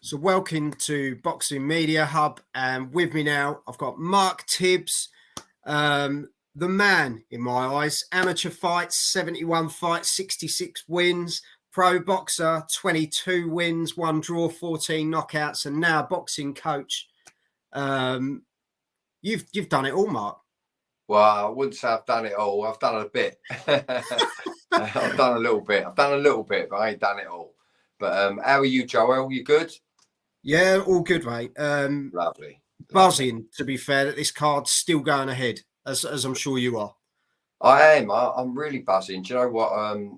So welcome to Boxing Media Hub, and with me now I've got Mark Tibbs, the man in my eyes. Amateur fights, 71 fights, 66 wins. Pro boxer, 22 wins, 1 draw, 14 knockouts, and now boxing coach. You've done it all, Mark. Well, I wouldn't say I've done it all. I've done a bit. I've done a little bit. But I ain't done it all. But how are you, Joel? You good? Yeah, all good, mate. Lovely. Buzzing, to be fair, that this card's still going ahead, as I'm sure you are. I am. I'm really buzzing. Do you know what? I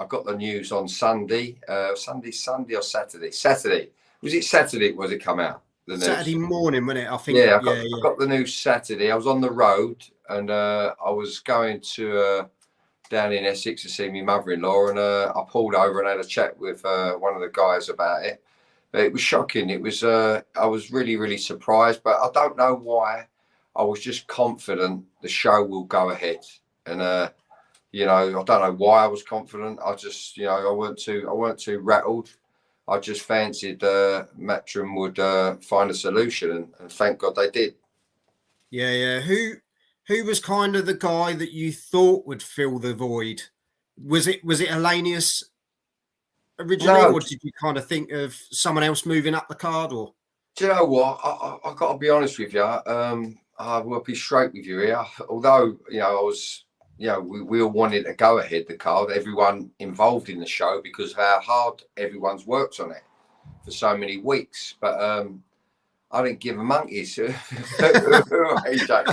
got the news on Sunday. Sunday or Saturday? Saturday. Was it Saturday? Was it come out? The news? Saturday morning, wasn't it? I think. Yeah, I got the news Saturday. I was on the road and I was going to down in Essex to see my mother-in-law, and I pulled over and had a chat with one of the guys about it. It was shocking. It was. I was really, really surprised, but I don't know why. I was just confident the show will go ahead, and I don't know why I was confident. I just, I weren't too rattled. I just fancied Matchroom would find a solution, and thank God they did. Yeah. Who was kind of the guy that you thought would fill the void? Was it Helenius originally, or did you kind of think of someone else moving up the card? Or do you know what? I got to be honest with you. I will be straight with you here. Although I was, we all wanted to go ahead the card. Everyone involved in the show, because of how hard everyone's worked on it for so many weeks. But I didn't give a monkey's who AJ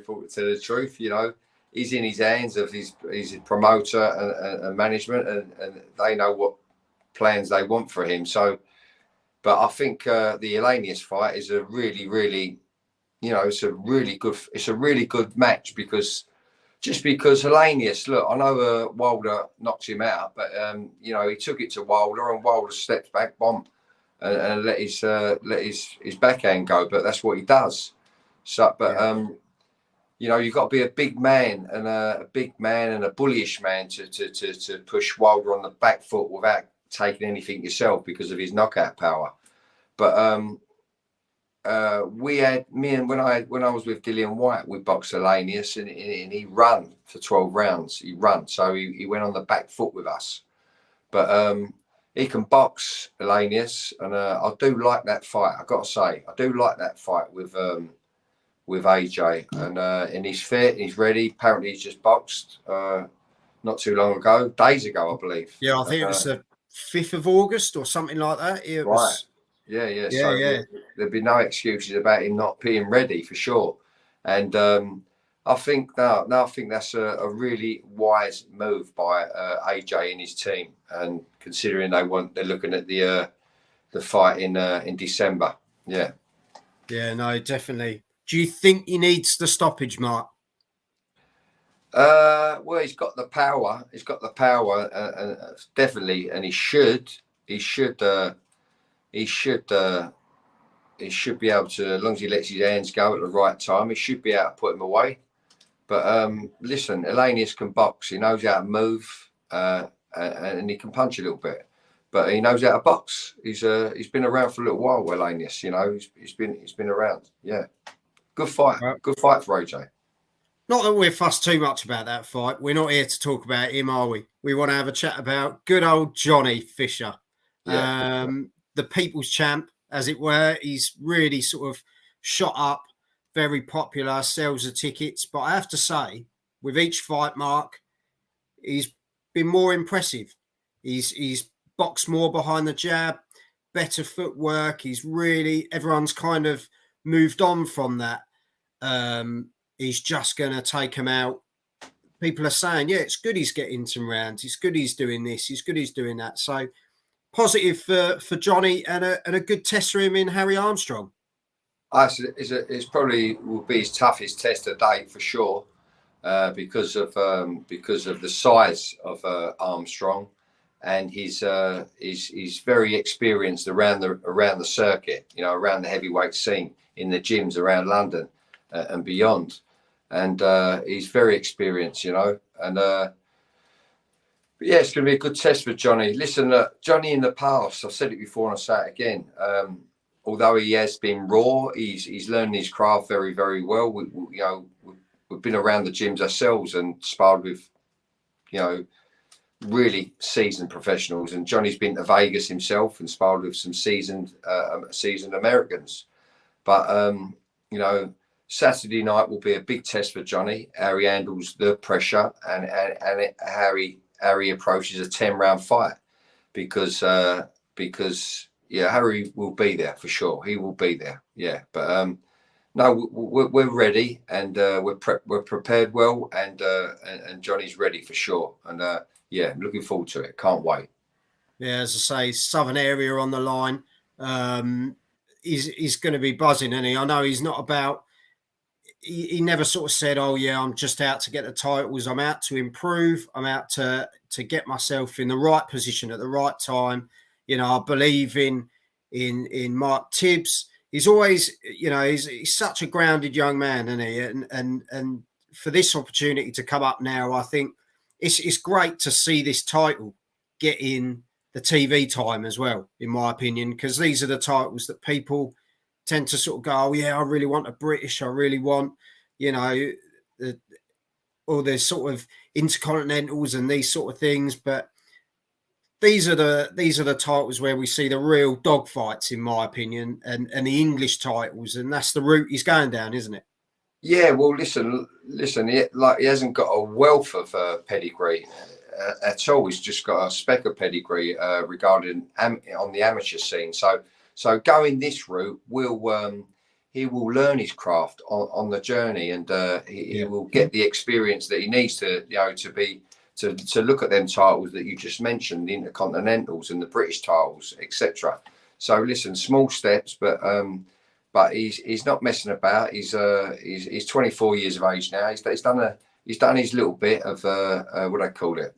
thought, to tell the truth. He's in his hands of his promoter and management, and they know what plans they want for him. So, but I think the Helenius fight is a really, really, it's a really good match, because Helenius, look, I know Wilder knocked him out, but he took it to Wilder, and Wilder steps back, bomb, and let his backhand go. But that's what he does. So, but you've got to be a big man and a bullish man to push Wilder on the back foot without taking anything yourself, because of his knockout power. But when I was with Dillian White, we boxed Helenius, and he ran for 12 rounds. So he went on the back foot with us. But he can box, Helenius, and I do like that fight. I got to say, I do like that fight with AJ, and he's fit, he's ready. Apparently, he's just boxed not too long ago, days ago, I believe. Yeah, I think it was the 5th of August or something like that. It was. Yeah. So there'd be no excuses about him not being ready, for sure. And I think that's a really wise move by AJ and his team, and considering they're looking at the fight in December. Yeah. Yeah, no, definitely. Do you think he needs the stoppage, Mark? Well, he's got the power. Definitely, and he should be able to, as long as he lets his hands go at the right time, he should be able to put him away. But listen, Helenius can box. He knows how to move, and he can punch a little bit. But he knows how to box. He's been around for a little while, Helenius. He's been around. Yeah, good fight. Right. Good fight for AJ. Not that we're fussed too much about that fight. We're not here to talk about him, are we? We want to have a chat about good old Johnny Fisher. Yeah. The people's champ, as it were. He's really sort of shot up, very popular, sells the tickets. But I have to say, with each fight, Mark, he's been more impressive. He's boxed more behind the jab, better footwork. Everyone's kind of moved on from that. He's just going to take him out. People are saying, yeah, it's good he's getting some rounds. It's good he's doing this. It's good he's doing that. So positive for Johnny, and a good test for him in Harry Armstrong. It's probably will be his toughest test to date, for sure, because of the size of Armstrong, and he's very experienced around the circuit, around the heavyweight scene in the gyms around London and beyond. And he's very experienced, and But yeah, it's going to be a good test for Johnny. Listen, Johnny in the past, I've said it before and I'll say it again. Although he has been raw, he's learned his craft very, very well. We've been around the gyms ourselves and sparred with, really seasoned professionals. And Johnny's been to Vegas himself and sparred with some seasoned Americans. But Saturday night will be a big test for Johnny. How he handles the pressure and how he approaches a 10-round fight, because Harry will be there for sure. He will be there. Yeah, but no, we're ready, and we're prepared well, and Johnny's ready for sure. And looking forward to it. Can't wait. Yeah, as I say, southern area on the line. He's going to be buzzing, and I know he's not about. He never sort of said, "Oh yeah, I'm just out to get the titles. I'm out to improve. I'm out to get myself in the right position at the right time." I believe in Mark Tibbs. He's always, he's such a grounded young man, isn't he? And for this opportunity to come up now, I think it's great to see this title get in the TV time as well, in my opinion, because these are the titles that people tend to sort of go, oh yeah, I really want a British, I really want, all the sort of intercontinentals and these sort of things. But these are the titles where we see the real dogfights, in my opinion, and the English titles, and that's the route he's going down, isn't it? Yeah, well, listen. He hasn't got a wealth of pedigree at all. He's just got a speck of pedigree regarding on the amateur scene. So going this route he will learn his craft on the journey, and he will get the experience that he needs to to look at them titles that you just mentioned, the Intercontinentals and the British titles, etc. So listen, small steps, but he's not messing about. He's 24 years of age now. He's done his little bit of what I call it,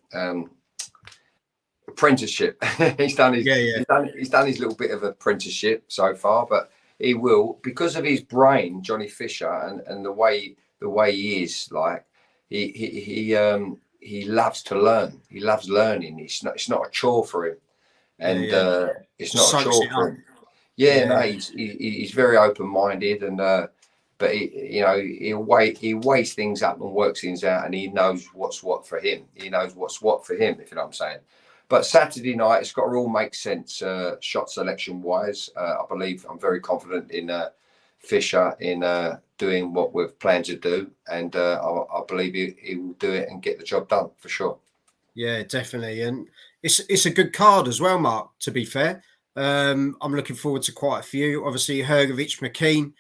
apprenticeship. He's done his little bit of apprenticeship so far, but he will, because of his brain, Johnny Fisher, and the way he is, like he loves to learn. He loves learning. It's not a chore for him, and it's not a chore for him. No, he's very open-minded, and but he weighs things up and works things out, and he knows what's what for him. He knows what's what for him, if you know what I'm saying. But Saturday night, it's got to all make sense, shot selection wise. I'm very confident in Fisher in doing what we've planned to do, and I believe he will do it and get the job done for sure. Yeah, definitely, and it's a good card as well, Mark. To be fair, I'm looking forward to quite a few. Obviously, Hrgović, McKean.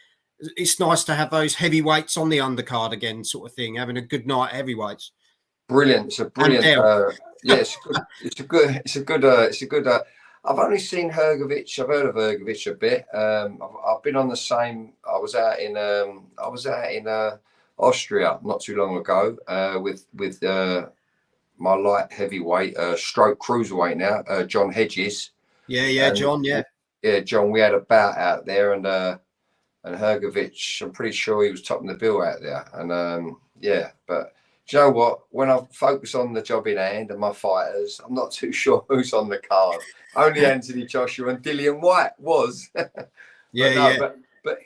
It's nice to have those heavyweights on the undercard again, sort of thing. Having a good night heavyweights. Brilliant! It's a brilliant. It's a good. I've only seen Hrgović. I've heard of Hrgović a bit. I've been on the same. I was out in Austria not too long ago with my light heavyweight, stroke cruiserweight now, John Hedges. John. John. We had a bout out there, and Hrgović, I'm pretty sure he was topping the bill out there, and but. Do you know what? When I focus on the job in hand and my fighters, I'm not too sure who's on the card. Only Anthony Joshua and Dillian White was. But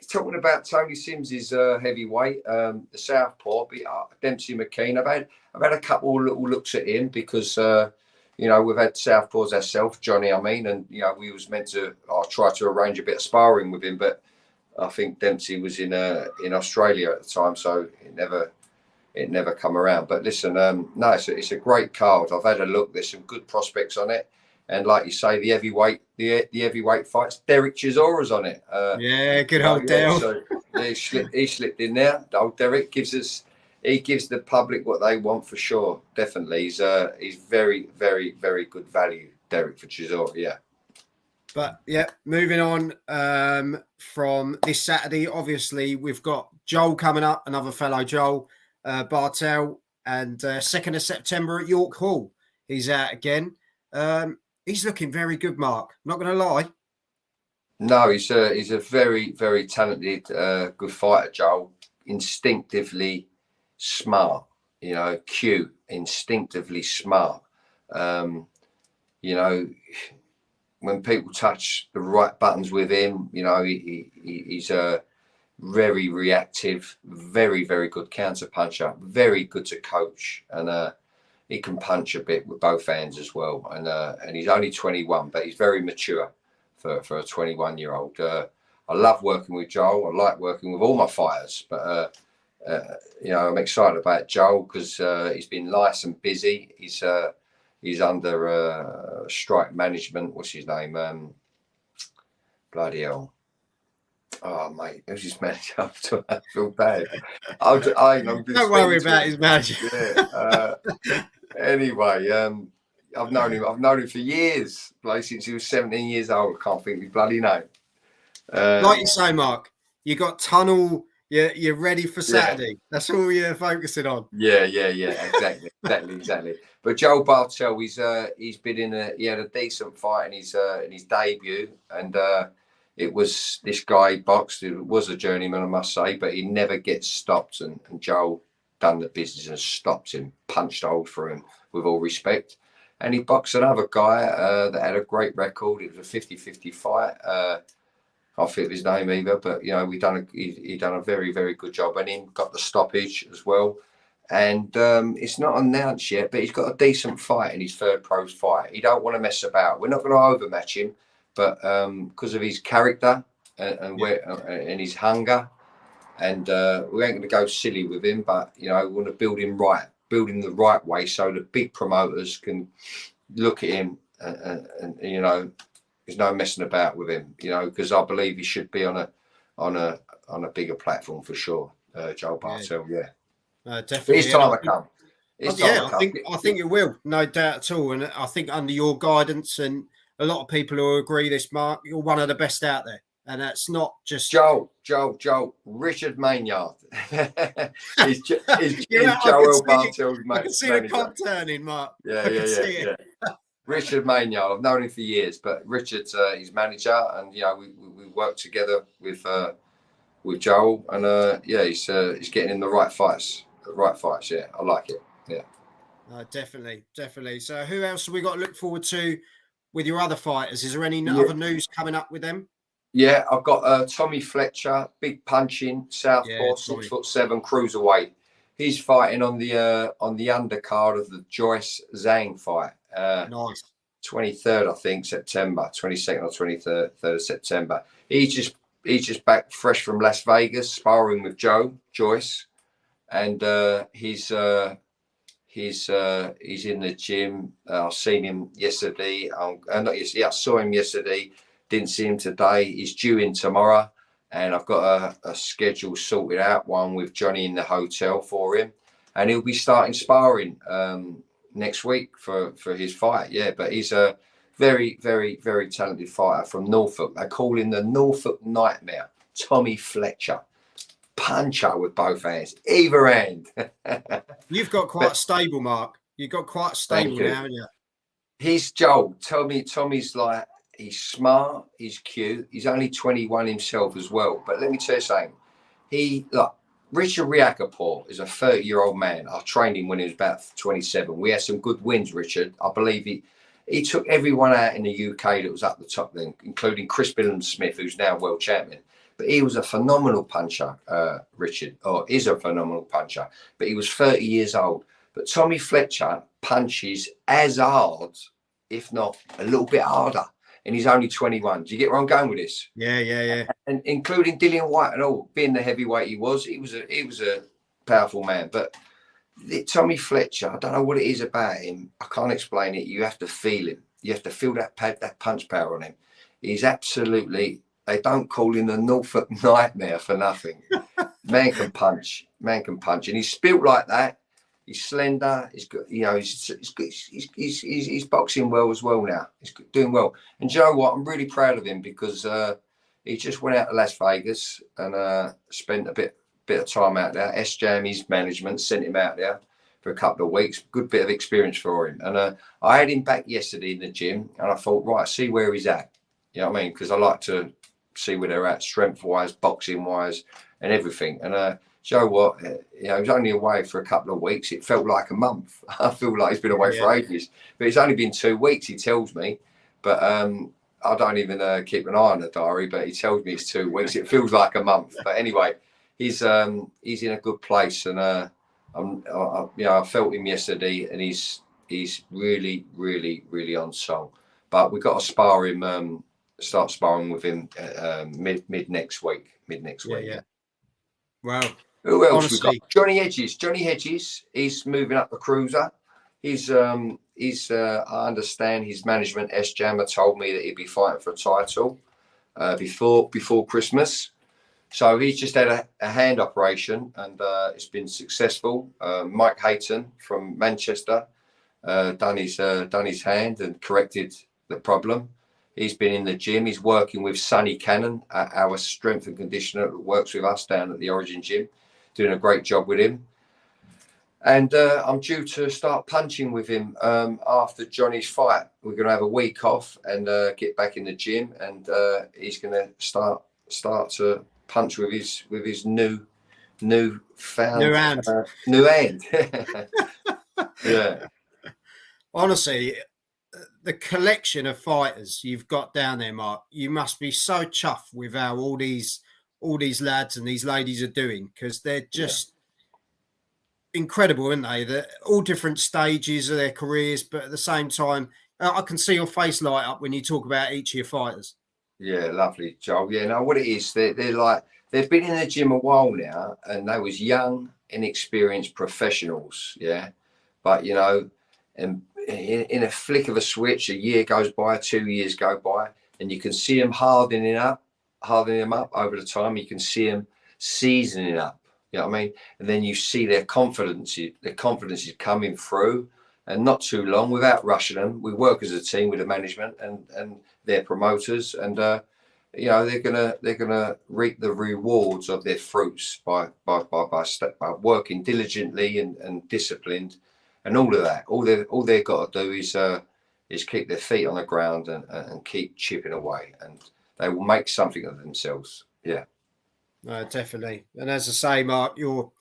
talking about Tony Sims's heavyweight, the southpaw, Dempsey McKean. I've had a couple of little looks at him because we've had southpaws ourselves, Johnny. And we was meant to. I tried to arrange a bit of sparring with him, but I think Dempsey was in Australia at the time, so it never come around. But listen, no, it's a great card. I've had a look. There's some good prospects on it, and like you say, the heavyweight fights. Derek Chisora's on it. Good old Dale. So he slipped in there. Old Derek gives the public what they want for sure. Definitely, he's very, very, very good value, Derek, for Chisora. Yeah. But moving on from this Saturday, obviously we've got Joel coming up, another fellow Joel. Bartell, and 2nd of September at York Hall. He's out again. He's looking very good, Mark. Not going to lie. No, he's a very, very talented, good fighter, Joel. Instinctively smart, cute, instinctively smart. You know, when people touch the right buttons with him, you know, he's a very reactive, very, very good counter puncher, very good to coach, and he can punch a bit with both hands as well. And he's only 21, but he's very mature for a 21-year-old. I love working with Joel. I like working with all my fighters, but you know, I'm excited about Joel because he's been nice and busy. He's under strike management. What's his name? Bloody hell. Oh, mate, who's his manager? I feel bad. Don't worry about his manager. Yeah. Anyway, I've known him for years, like since he was 17 years old. I can't think of his bloody name. Like you say, Mark, you got tunnel. You're ready for Saturday. Yeah. That's all you're focusing on. Yeah. Exactly. But Joel Bartell, he had a decent fight in his debut, and it was this guy he boxed. It was a journeyman, I must say, but he never gets stopped. And Joel done the business and stopped him, punched a hole through him with all respect. And he boxed another guy that had a great record. It was a 50-50 fight. I can't think of his name either, but you know, he done a very, very good job, and he got the stoppage as well. And it's not announced yet, but he's got a decent fight in his third pro fight. He don't want to mess about. We're not going to overmatch him, but because of his character and his hunger, and we ain't going to go silly with him. But you know, we want to build him the right way, so the big promoters can look at him and you know, there's no messing about with him. You know, because I believe he should be on a bigger platform for sure. Joel Bartell, yeah. Definitely. It's time to come. I think it will, no doubt at all. And I think under your guidance, and a lot of people who agree this, Mark, you're one of the best out there. And that's not just Joel, Richard Maynard. He's Joel Bartell's mate. I can see the cock turning, Mark. Yeah. Richard Maynard. I've known him for years, but Richard's his manager, and you know, we work together with Joel, and he's getting in the right fights. Yeah, I like it. Yeah. Definitely. So who else have we got to look forward to with your other fighters? Is there any other news coming up with them? Yeah, I've got Tommy Fletcher, big punching, southpaw, 6'7", cruiserweight. He's fighting on the undercard of the Joyce Zhang fight. Nice. 23rd, I think, September, 22nd or 23rd of September. He's just back fresh from Las Vegas, sparring with Joyce, and he's in the gym. I've seen him yesterday. I saw him yesterday. Didn't see him today. He's due in tomorrow, and I've got a schedule sorted out, one with Johnny in the hotel for him, and he'll be starting sparring next week for his fight. Yeah, but he's a very, very, very talented fighter from Norfolk. They call him the Norfolk Nightmare, Tommy Fletcher. Puncher with both hands, either hand. You've got quite a stable, Mark. You've got quite a stable now, haven't you? He's Joel. Tommy's like, he's smart, he's cute. He's only 21 himself as well. But let me tell you something. Richard Riakapor is a 30-year-old man. I trained him when he was about 27. We had some good wins, Richard. I believe he took everyone out in the UK that was up the top then, including Chris Billam-Smith, who's now world champion. But he was a phenomenal puncher, Richard, or is a phenomenal puncher. But he was 30 years old. But Tommy Fletcher punches as hard, if not a little bit harder. And he's only 21. Do you get where I'm going with this? Yeah. And including Dillian White and all, being the heavyweight he was a powerful man. But Tommy Fletcher, I don't know what it is about him. I can't explain it. You have to feel him. You have to feel that punch power on him. He's absolutely. They don't call him the Norfolk Nightmare for nothing. Man can punch, and he's built like that. He's slender. He's got, you know, he's boxing well as well now. He's doing well. And you know what? I'm really proud of him because he just went out to Las Vegas and spent a bit of time out there. S-Jam, his management, sent him out there for a couple of weeks. Good bit of experience for him. And I had him back yesterday in the gym, and I thought, right, see where he's at. You know what I mean? Because I like to see where they're at, strength-wise, boxing-wise, and everything. And Joe, what? He was only away for a couple of weeks. It felt like a month. I feel like he's been away for ages, but it's only been 2 weeks. He tells me, but I don't even keep an eye on the diary. But he tells me it's 2 weeks. It feels like a month. But anyway, he's in a good place, and I felt him yesterday, and he's really, really, really on song. But we've got to start sparring with him mid next week. Yeah. Well, who else honestly, we got? Johnny Hedges. Johnny Hedges. He's moving up the cruiser. He's I understand his management S-Jammer told me that he'd be fighting for a title before Christmas. So he's just had a hand operation, and it's been successful. Mike Hayton from Manchester done his hand and corrected the problem. He's been in the gym. He's working with Sonny Cannon, our strength and conditioner that works with us down at the Origin Gym, doing a great job with him. And I'm due to start punching with him after Johnny's fight. We're going to have a week off and get back in the gym, and he's going to start to punch with his new hand. Yeah. Honestly, the collection of fighters you've got down there, Mark, you must be so chuffed with how all these lads and these ladies are doing, because they're just incredible, aren't they? They're all different stages of their careers, but at the same time, I can see your face light up when you talk about each of your fighters. Yeah, lovely, Joel. Yeah, no, what it is, they're like, they've been in the gym a while now, and they was young, inexperienced professionals, yeah. But and in a flick of a switch, a year goes by, 2 years go by, and you can see them hardening them up over the time. You can see them seasoning up. You know what I mean? And then you see their confidence is coming through, and not too long, without rushing them. We work as a team with the management and their promoters, and they're gonna reap the rewards of their fruits by working diligently and disciplined, and all of that. All they've got to do is keep their feet on the ground and keep chipping away, and they will make something of themselves. Yeah. No, definitely. And as I say, Mark, you're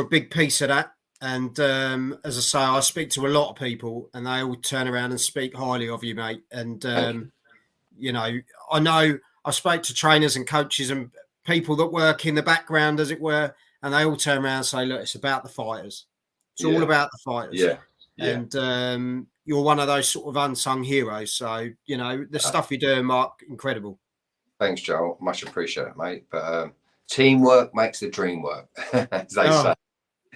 a big piece of that. And as I say, I speak to a lot of people, and they all turn around and speak highly of you, mate. And I know I spoke to trainers and coaches and people that work in the background, as it were, and they all turn around and say, "Look, it's about the fighters. It's all about the fighters." Yeah. And you're one of those sort of unsung heroes. So the stuff you're doing, Mark, incredible. Thanks, Joel. Much appreciated, mate. But teamwork makes the dream work, as they say.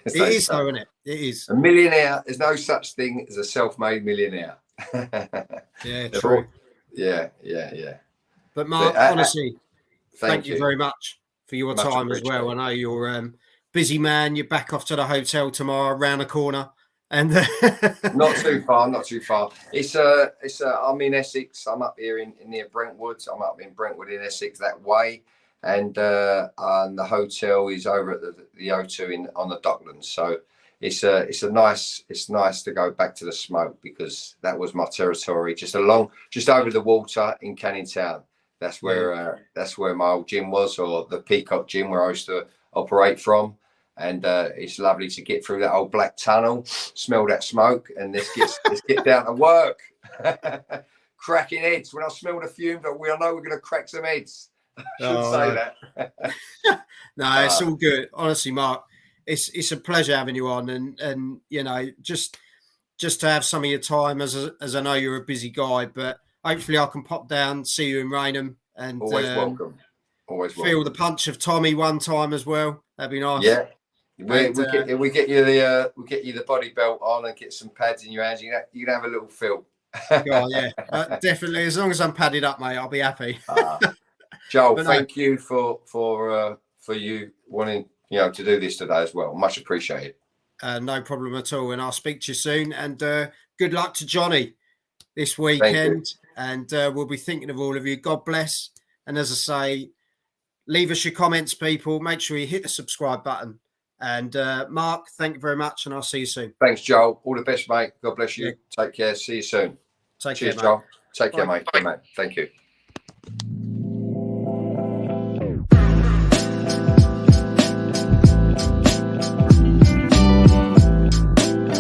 It is, though, isn't it? It is. A millionaire, there's no such thing as a self-made millionaire. Yeah, true. Yeah. But Mark, honestly, thank you you very much for your time as well. I know you're a busy man. You're back off to the hotel tomorrow, around the corner. And not too far. It's I'm in Essex. I'm up here near Brentwood. I'm up in Brentwood in Essex that way, and the hotel is over at the O2 on the Docklands. So it's nice to go back to the smoke, because that was my territory, just over the water in Canning Town. That's where my old gym was, or the Peacock Gym where I used to operate from. And it's lovely to get through that old black tunnel, smell that smoke, and let's get down to work. Cracking heads. When I smell the fumes, we know we're going to crack some heads. I should say that. No, it's all good. Honestly, Mark, it's a pleasure having you on, and just to have some of your time, as I know you're a busy guy, but hopefully I can pop down, see you in Raynham, and always welcome. Always feel the punch of Tommy one time as well. That'd be nice. Yeah. We get you the body belt on and get some pads in your hands. You can have a little feel. Oh, yeah, definitely. As long as I'm padded up, mate, I'll be happy. Joel, thank you for you wanting to do this today as well. Much appreciated. No problem at all. And I'll speak to you soon. And good luck to Johnny this weekend. And we'll be thinking of all of you. God bless. And as I say, leave us your comments, people. Make sure you hit the subscribe button. And Mark, thank you very much, and I'll see you soon. Thanks, Joel. All the best, mate. God bless you. Yeah. Take care. See you soon. Cheers, care, Joel. Take care, mate. Good man. Thank you.